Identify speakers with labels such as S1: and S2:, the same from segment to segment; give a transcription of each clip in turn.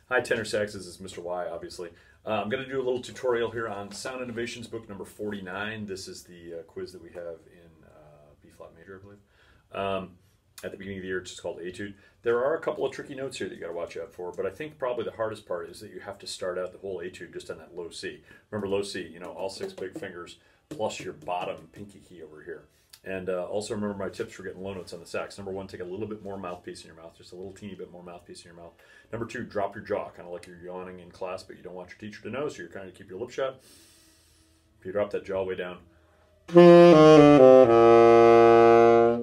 S1: Hi, Tenor Sax. This is Mr. Y, obviously. I'm going to do a little tutorial here on Sound Innovations book number 49. This is the quiz that we have in B-flat major, I believe. At the beginning of the year, it's just called Etude. There are a couple of tricky notes here that you got to watch out for, but I think probably the hardest part is that you have to start out the whole Etude just on that low C. Remember, low C, you know, all 6 big fingers plus your bottom pinky key over here. And also remember my tips for getting low notes on the sax. Number 1, take a little bit more mouthpiece in your mouth, just a little teeny bit more mouthpiece in your mouth. Number 2, drop your jaw, kind of like you're yawning in class, but you don't want your teacher to know, so you're trying to keep your lip shut. If you drop that jaw way down,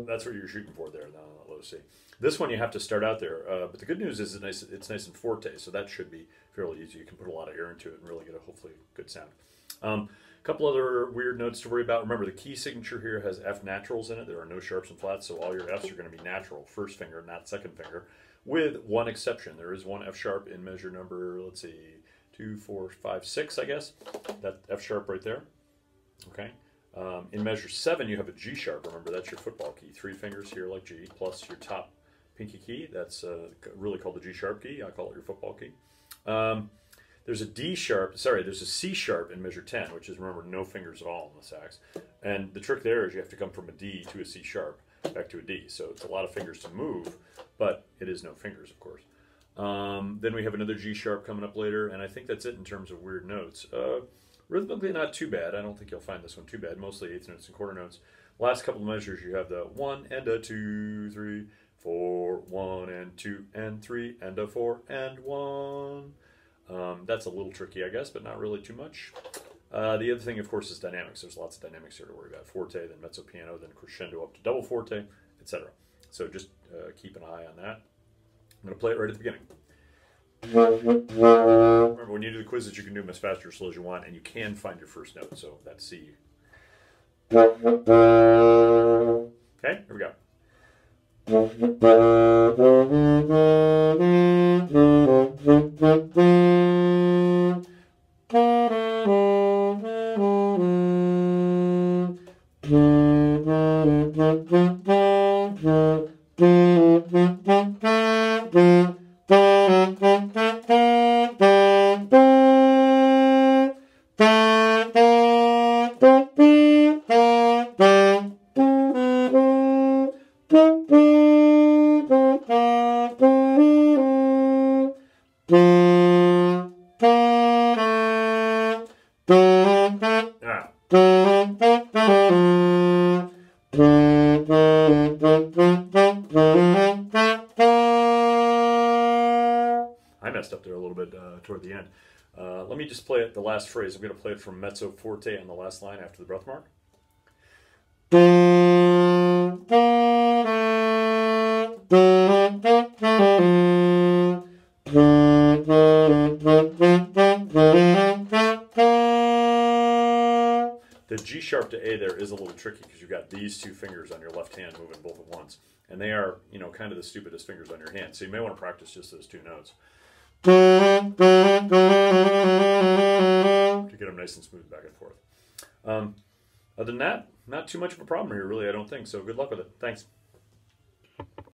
S1: that's what you're shooting for there, on the low C. This one you have to start out there, but the good news is it's nice and forte, so that should be fairly easy. You can put a lot of air into it and really get a hopefully good sound. A couple other weird notes to worry about. Remember, the key signature here has F naturals in it. There are no sharps and flats, so all your Fs are going to be natural, first finger, not second finger, with one exception. There is one F sharp in measure number, let's see, 2, 4, 5, 6, I guess. That F sharp right there. Okay. In measure 7, you have a G sharp. Remember, that's your football key. 3 fingers here like G, plus your top pinky key. That's really called the G sharp key. I call it your football key. There's a D sharp, sorry, there's a C sharp in measure 10, which is, remember, no fingers at all in the sax. And the trick there is you have to come from a D to a C sharp, back to a D. So it's a lot of fingers to move, but it is no fingers, of course. Then we have another G sharp coming up later, and I think that's it in terms of weird notes. Rhythmically, not too bad. I don't think you'll find this one too bad. Mostly eighth notes and quarter notes. Last couple of measures, you have the 1 and a 2, 3, 4, 1 and 2 and 3 and a 4 and 1. That's a little tricky, I guess, but not really too much. The other thing, of course, is dynamics. There's lots of dynamics here to worry about. Forte, then mezzo piano, then crescendo up to double forte, etc. So just keep an eye on that. I'm going to play it right at the beginning. Remember, when you do the quizzes, you can do them as fast or slow as you want, and you can find your first note. So that's C. Okay, here we go. I messed up there a little bit toward the end. Let me just play it, the last phrase. I'm going to play it from mezzo forte on the last line after the breath mark. The G sharp to A there is a little tricky because you've got these 2 fingers on your left hand moving both at once. And they are, you know, kind of the stupidest fingers on your hand. So you may want to practice just those 2 notes to get them nice and smooth back and forth. Other than that, not too much of a problem here, really, I don't think. So good luck with it. Thanks.